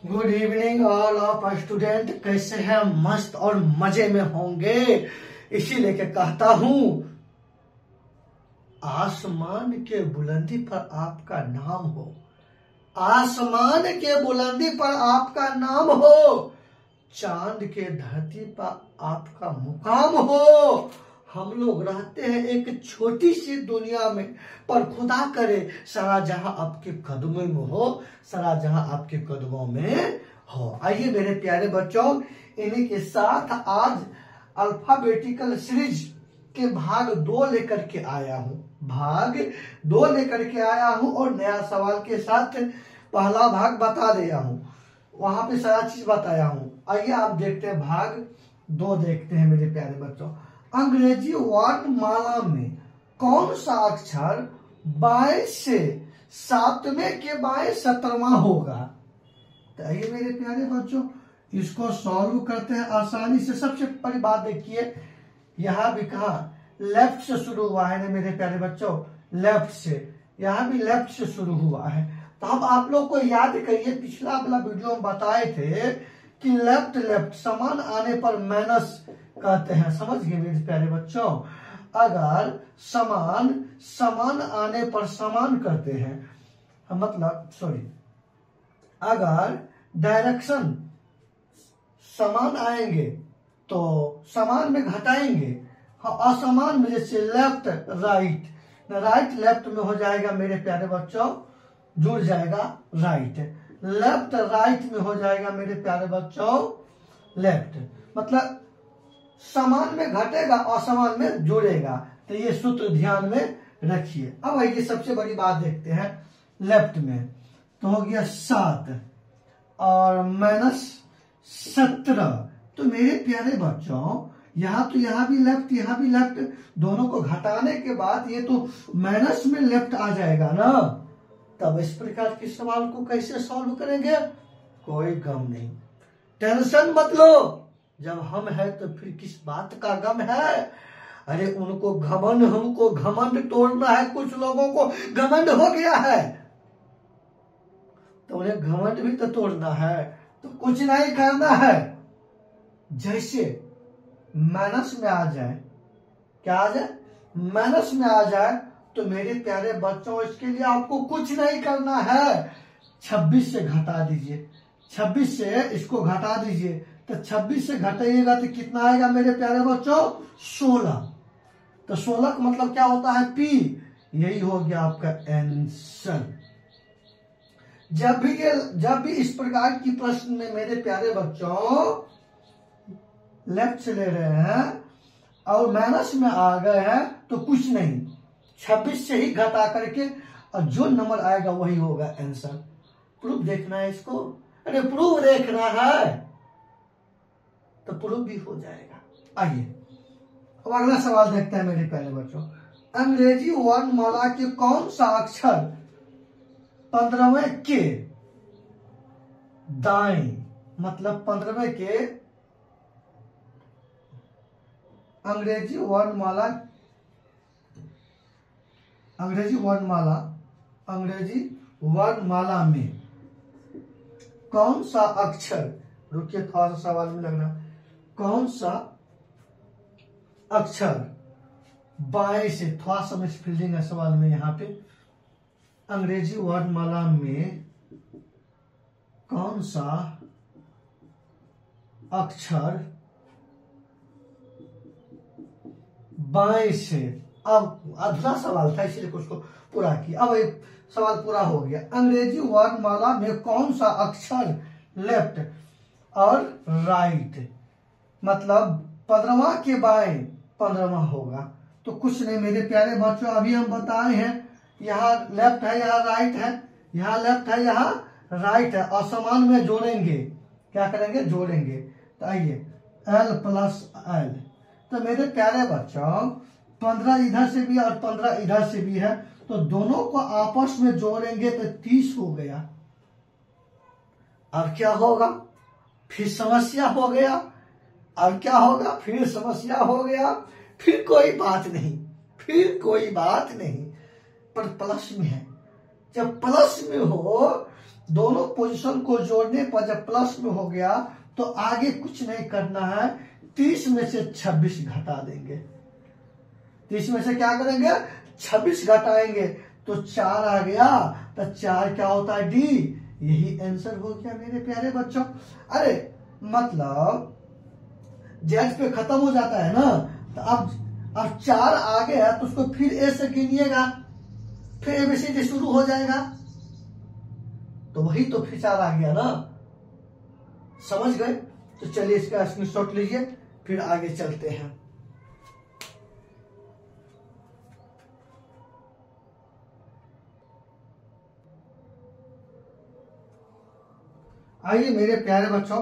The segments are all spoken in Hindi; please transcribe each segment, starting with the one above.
Good evening all of student. कैसे हैं? मस्त और मजे में होंगे। इसी लेके कहता हूं, आसमान के बुलंदी पर आपका नाम हो, आसमान के बुलंदी पर आपका नाम हो, चांद के धरती पर आपका मुकाम हो। हम लोग रहते हैं एक छोटी सी दुनिया में, पर खुदा करे सारा जहां आपके कदमों में हो, सारा जहां आपके कदमों में हो। आइए मेरे प्यारे बच्चों, इन्हीं के साथ आज अल्फाबेटिकल सीरीज के भाग 2 लेकर के आया हूं। भाग 2 लेकर के आया हूं और नया सवाल के साथ पहला भाग बता दिया हूं, वहां पे सारा चीज बताया हूं। आइए आप देखते हैं, भाग 2 देखते हैं मेरे प्यारे बच्चों। अंग्रेजी वर्णमाला में कौन सा अक्षर बाएं से 7वें के बाएं 17वां होगा? तो आइए मेरे प्यारे बच्चों, इसको सॉल्व करते हैं आसानी से। सबसे पहली बात देखिए, यहां भी कहा लेफ्ट से शुरू हुआ है ना मेरे प्यारे बच्चों, लेफ्ट से, यहां भी लेफ्ट से शुरू हुआ है। तो हम आप लोग को याद करिए, पिछला वाला वीडियो में बताए थे कि लेफ्ट लेफ्ट समान आने पर माइनस कहते हैं। समझ गए मेरे प्यारे बच्चों? अगर समान समान आने पर समान करते हैं, मतलब सॉरी, अगर डायरेक्शन समान आएंगे तो समान में घटाएंगे, असमान में जैसे लेफ्ट राइट, राइट लेफ्ट में हो जाएगा मेरे प्यारे बच्चों, जुड़ जाएगा राइट। लेफ्ट राइट में हो जाएगा मेरे प्यारे बच्चों लेफ्ट। मतलब समान में घटेगा, असमान में जुड़ेगा। तो ये सूत्र ध्यान में रखिए। अब आइए सबसे बड़ी बात देखते हैं, लेफ्ट में तो हो गया 7 और माइनस 17। तो मेरे प्यारे बच्चों, यहाँ तो यहाँ भी लेफ्ट, यहाँ भी लेफ्ट, दोनों को घटाने के बाद ये तो माइनस में लेफ्ट आ जाएगा ना। तब इस प्रकार के सवाल को कैसे सॉल्व करेंगे? कोई गम नहीं, टेंशन मत लो। जब हम है तो फिर किस बात का गम है? अरे उनको घमंड, हमको घमंड तोड़ना है। कुछ लोगों को घमंड हो गया है तो उन्हें घमंड भी तो तोड़ना है। तो कुछ नहीं करना है, जैसे माइनस में आ जाए, क्या आ जाए? माइनस में आ जाए, तो मेरे प्यारे बच्चों इसके लिए आपको कुछ नहीं करना है। 26 से घटा दीजिए, 26 से इसको घटा दीजिए। तो 26 से घटाइएगा तो कितना आएगा मेरे प्यारे बच्चों? 16। तो 16 का मतलब क्या होता है? पी। यही हो गया आपका आंसर। जब भी इस प्रकार की प्रश्न में मेरे प्यारे बच्चों लेफ्ट से ले रहे हैं और माइनस में आ गए हैं, तो कुछ नहीं, 26 से ही घटा करके और जो नंबर आएगा वही होगा आंसर। प्रूफ देखना है इसको? अरे प्रूफ देखना है तो प्रूफ भी हो जाएगा। आइए अब अगला सवाल देखते हैं मेरे प्यारे बच्चों। अंग्रेजी वर्णमाला के कौन सा अक्षर 15वें के दाएं, मतलब 15वें के अंग्रेजी वर्णमाला में कौन सा अक्षर, रुकिए थोड़ा सा सवाल में लगना, कौन सा अक्षर बाएं से, थोड़ा सा मिसफील्डिंग है सवाल में यहाँ पे। अंग्रेजी वर्णमाला में कौन सा अक्षर बाएं से, अब अधूरा सवाल था इसलिए उसको पूरा किया। अब एक सवाल पूरा हो गया। अंग्रेजी वर्णमाला में कौन सा अक्षर लेफ्ट और राइट, मतलब 15वां के बाएं 15वां होगा? तो कुछ नहीं मेरे प्यारे बच्चों, अभी हम बताए हैं, यहाँ लेफ्ट है, यहाँ राइट है, यहाँ लेफ्ट है, यहाँ राइट है, असमान में जोड़ेंगे। क्या करेंगे? जोड़ेंगे। तो आइए L प्लस L। तो मेरे प्यारे बच्चों 15 इधर से भी और 15 इधर से भी है, तो दोनों को आपस में जोड़ेंगे तो 30 हो गया। अब क्या होगा? फिर समस्या हो गया। अब क्या होगा? फिर समस्या हो गया। फिर कोई बात नहीं, फिर कोई बात नहीं, पर प्लस में है। जब प्लस में हो दोनों पोजीशन को जोड़ने पर जब प्लस में हो गया तो आगे कुछ नहीं करना है, 30 में से 26 घटा देंगे। 30 में से क्या करेंगे, 26 घटाएंगे तो 4 आ गया। तो 4 क्या होता है, डी। यही आंसर हो गया मेरे प्यारे बच्चों। अरे मतलब जेड पे खत्म हो जाता है ना, तो अब 4 आ गया तो उसको फिर ए से गिनिएगा, फिर एबीसीडी शुरू हो जाएगा। तो वही तो फिर 4 आ गया ना, समझ गए। तो चलिए इसका स्क्रीनशॉट लीजिए, फिर आगे चलते हैं। आइए मेरे प्यारे बच्चों,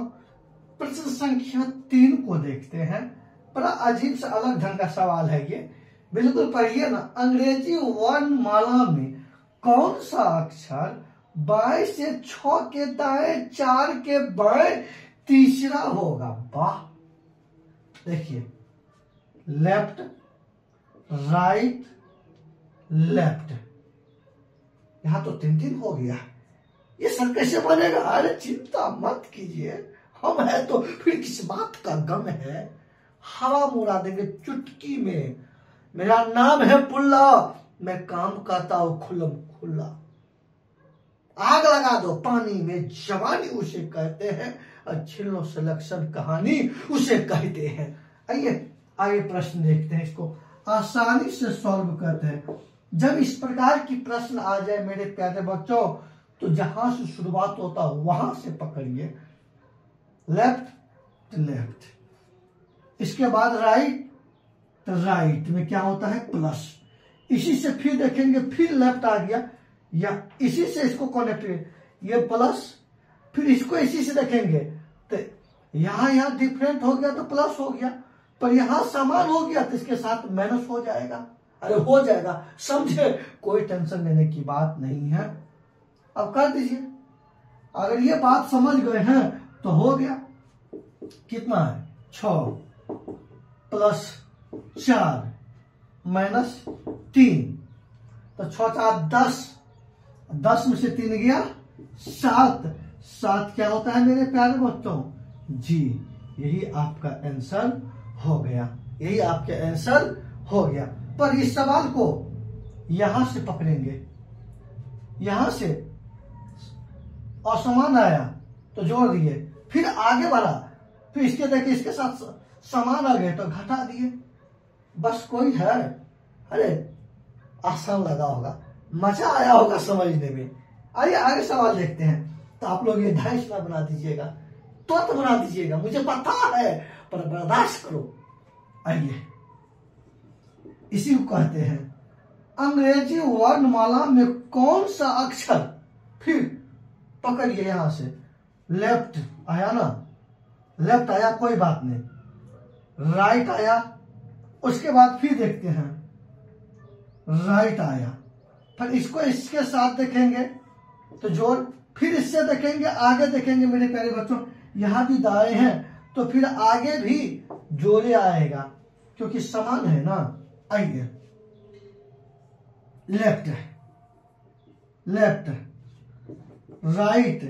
प्रश्न संख्या 3 को देखते हैं। बड़ा अजीब सा अलग ढंग का सवाल है ये, बिल्कुल पढ़िए ना। अंग्रेजी वर्णमाला में कौन सा अक्षर बाएं से 6 के दाएं 4 के बाएं तीसरा होगा। वाह, देखिए लेफ्ट राइट लेफ्ट, यहां तो 3-3 हो गया। ये सर कैसे बनेगा। अरे चिंता मत कीजिए, हम है तो फिर किस बात का गम है, हवा मुड़ा देंगे चुटकी में। मेरा नाम है पुल्ला, मैं काम करता हूं खुल्लम खुल्ला। आग लगा दो पानी में जवानी उसे कहते हैं, और छिल्लो सिलेक्शन कहानी उसे कहते हैं। आइए आगे प्रश्न देखते हैं, इसको आसानी से सॉल्व करते हैं। जब इस प्रकार की प्रश्न आ जाए मेरे प्यारे बच्चों, तो जहां से शुरुआत होता है वहां से पकड़िए। लेफ्ट लेफ्ट, इसके बाद राइट, तो राइट में क्या होता है प्लस। इसी से फिर देखेंगे, फिर लेफ्ट आ गया, या इसी से इसको कनेक्ट, ये प्लस, फिर इसको इसी से देखेंगे तो यहां डिफरेंट हो गया तो प्लस हो गया, पर यहां समान हो गया तो इसके साथ माइनस हो जाएगा। अरे हो जाएगा, समझे, कोई टेंशन लेने की बात नहीं है। अब कर दीजिए, अगर ये बात समझ गए हैं तो हो गया। कितना है, 6 प्लस 4 माइनस 3, तो 6 4 10, 10 में से 3 गया 7, 7 क्या होता है मेरे प्यारे बच्चों, जी। यही आपका आंसर हो गया, यही आपके आंसर हो गया। पर इस सवाल को यहां से पकड़ेंगे, यहां से असमान आया तो जोड़ दिए, फिर आगे बढ़ा, फिर इसके देखिए इसके साथ समान आ गए तो घटा दिए, बस। कोई है, अरे आसान लगा होगा, मजा आया होगा समझने में। आइए आगे सवाल देखते हैं। तो आप लोग ये 2.5 ना बना दीजिएगा, तुरंत बना दीजिएगा, मुझे पता है, पर बर्दाश्त करो। आइए, इसी को कहते हैं अंग्रेजी वर्णमाला में कौन सा अक्षर, फिर पकड़िए यहां से, लेफ्ट आया ना, लेफ्ट आया कोई बात नहीं, राइट आया, उसके बाद फिर देखते हैं राइट आया, फिर इसको इसके साथ देखेंगे तो जोड़, फिर इससे देखेंगे, आगे देखेंगे मेरे प्यारे बच्चों, यहां भी दाएं हैं तो फिर आगे भी जोड़े आएगा क्योंकि समान है ना। आइए, लेफ्ट लेफ्ट राइट,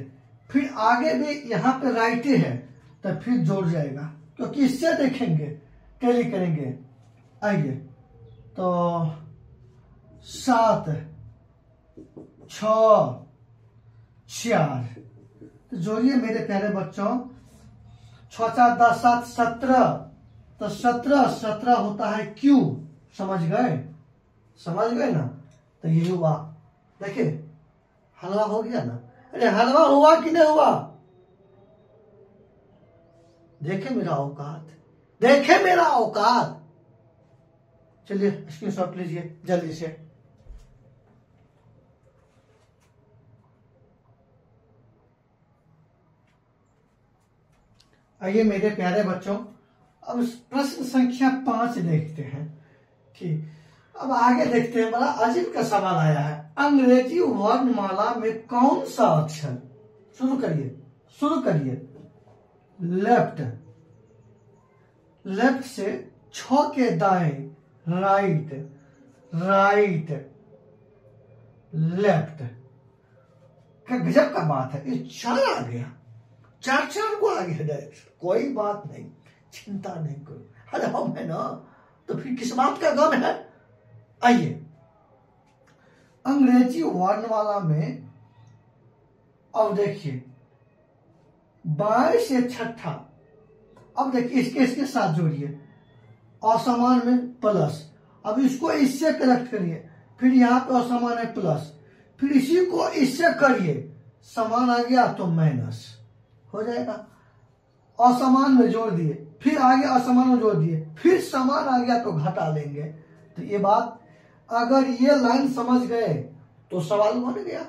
फिर आगे भी यहां पे राइट है तो फिर जोड़ जाएगा क्योंकि इससे देखेंगे, कैली करेंगे। आइए, तो 7 6 4, तो जोड़िए मेरे प्यारे बच्चों, 6 4 10 7 17, तो 17 होता है क्यू, समझ गए, समझ गए ना। तो ये हुआ, देखिए हलवा हो गया ना। अरे हलवा हुआ कि नहीं हुआ, देखे मेरा औकात, देखे मेरा औकात। चलिए स्क्रीनशॉट लीजिए जल्दी से। आइए मेरे प्यारे बच्चों, अब प्रश्न संख्या 5 देखते हैं। ठीक, अब आगे देखते हैं, बड़ा अजीब का सवाल आया है। अंग्रेजी वर्णमाला में कौन सा अक्षर, शुरू करिए, लेफ्ट, लेफ्ट से 6 के दाएं, राइट राइट लेफ्ट, क्या गजब का बात है, ये 4 आ गया, 4 को आ गया डायरेक्ट। कोई बात नहीं, चिंता नहीं करो, अरे हम है ना, तो फिर किस बात का गम है। आइए अंग्रेजी वर्णमाला में अब देखिए 22 से छठा, अब देखिए इसके साथ जोड़िए, असमान में प्लस, अब इसको इससे कनेक्ट करिए, फिर यहाँ पे असमान है प्लस, फिर इसी को इससे करिए, समान आ गया तो माइनस हो जाएगा, असमान में जोड़ दिए, फिर आगे असमान में जोड़ दिए, फिर समान आ गया तो घटा लेंगे। तो ये बात, अगर ये लाइन समझ गए तो सवाल बन गया।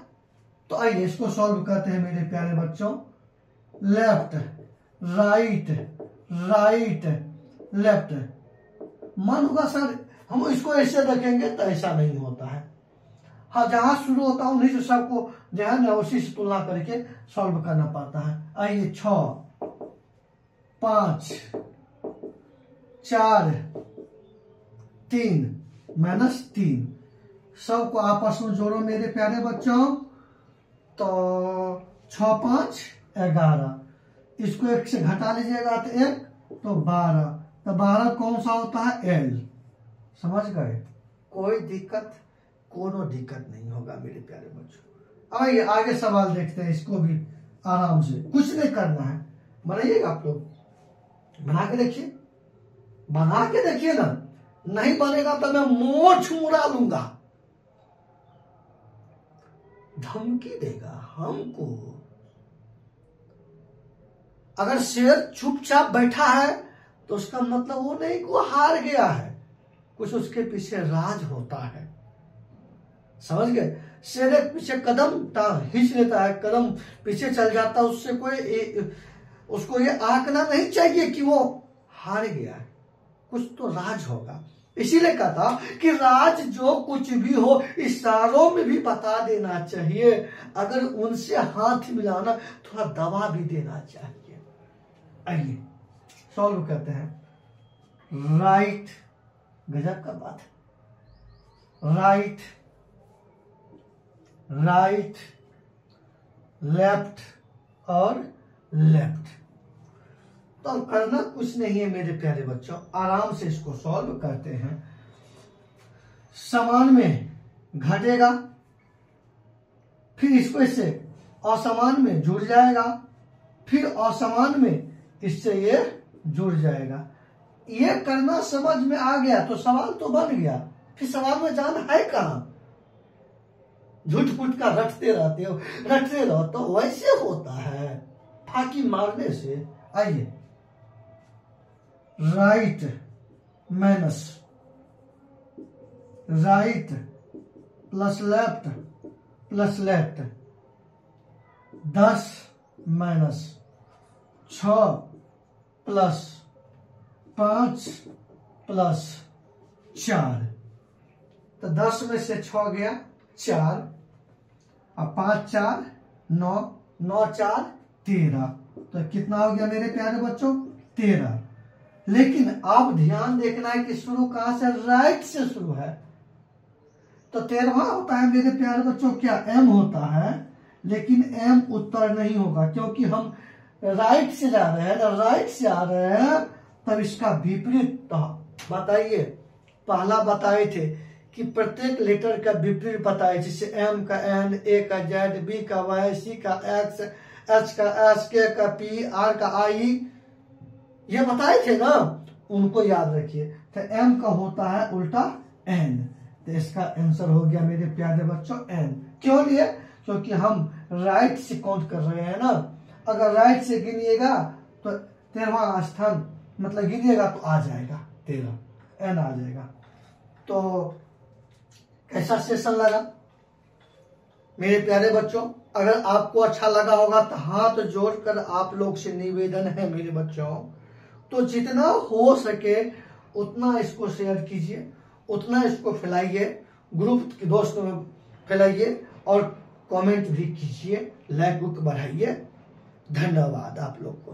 तो आइए इसको सॉल्व करते हैं मेरे प्यारे बच्चों। लेफ्ट राइट राइट लेफ्ट, मन होगा सर हम इसको ऐसे रखेंगे तो ऐसा नहीं होता है। हाँ, जहां शुरू होता है उन्हीं से सबको जो है ना उसी से तुलना करके सॉल्व करना पड़ता है। आइए 6 5 4 3 -3, सबको आपस में जोड़ो मेरे प्यारे बच्चों, तो 6 5 11, इसको 1 से घटा लीजिएगा तो 1, तो 12, तो 12 कौन सा होता है, L। समझ गए, कोई दिक्कत, कोनो दिक्कत नहीं होगा मेरे प्यारे बच्चों। आइए आगे सवाल देखते हैं, इसको भी आराम से, कुछ नहीं करना है, बनाइएगा आप लोग, बना के देखिए, बना के देखिए ना, नहीं बनेगा तो मैं मोछ मुड़ा लूंगा। धमकी देगा हमको। अगर शेर चुपचाप बैठा है तो उसका मतलब वो नहीं कि वो हार गया है, कुछ उसके पीछे राज होता है। समझ गए, शेर एक पीछे कदम खींच लेता है, कदम पीछे चल जाता है, उससे कोई उसको ये आंकना नहीं चाहिए कि वो हार गया है, कुछ तो राज होगा। इसीलिए कहा था कि राज जो कुछ भी हो इशारों में भी बता देना चाहिए, अगर उनसे हाथ मिलाना थोड़ा दबा भी देना चाहिए। आइए सॉल्व करते हैं। राइट, गजब का बात है, राइट राइट लेफ्ट और लेफ्ट, तो करना कुछ नहीं है मेरे प्यारे बच्चों, आराम से इसको सॉल्व करते हैं। समान में घटेगा, फिर इसको इससे असमान में जुड़ जाएगा, फिर असमान में इससे ये जुड़ जाएगा। ये करना समझ में आ गया तो सवाल तो बन गया, फिर सवाल में जाना है कहां, झूठ फूट का रटते रहते हो, रटते रहो तो वैसे होता है फाकी मारने से। आइए right minus right plus left 10 minus 6 plus 5 plus 4, तो 10 में से 6 गया 4, अब 5 4 9, 9 4 13, तो कितना हो गया मेरे प्यारे बच्चों, 13। लेकिन अब ध्यान देखना है कि शुरू कहां से, राइट से शुरू है, तो 13वां होता है मेरे प्यारे बच्चों क्या, M होता है, लेकिन M उत्तर नहीं होगा क्योंकि हम राइट से जा रहे हैं ना, राइट से आ रहे हैं, तब इसका विपरीत बताइए। पहला बताए थे कि प्रत्येक लेटर का विपरीत बताए, जैसे M का N, A का Z, B का Y, C का X, H का S, K का P, R का I, ये बताए थे ना, उनको याद रखिए। तो M का होता है उल्टा N, तो इसका आंसर हो गया मेरे प्यारे बच्चों N। क्यों लिए, क्योंकि हम राइट से काउंट कर रहे हैं ना, अगर राइट से गिनिएगा तो 13वां स्थान मतलब गिनिएगा तो आ जाएगा 13, N आ जाएगा। तो कैसा सेशन लगा मेरे प्यारे बच्चों, अगर आपको अच्छा लगा होगा तो हाथ जोड़कर आप लोग से निवेदन है मेरे बच्चों, तो जितना हो सके उतना इसको शेयर कीजिए, उतना इसको फैलाइए, ग्रुप के दोस्तों में फैलाइए और कमेंट भी कीजिए, लाइक बुक बढ़ाइए। धन्यवाद आप लोग को।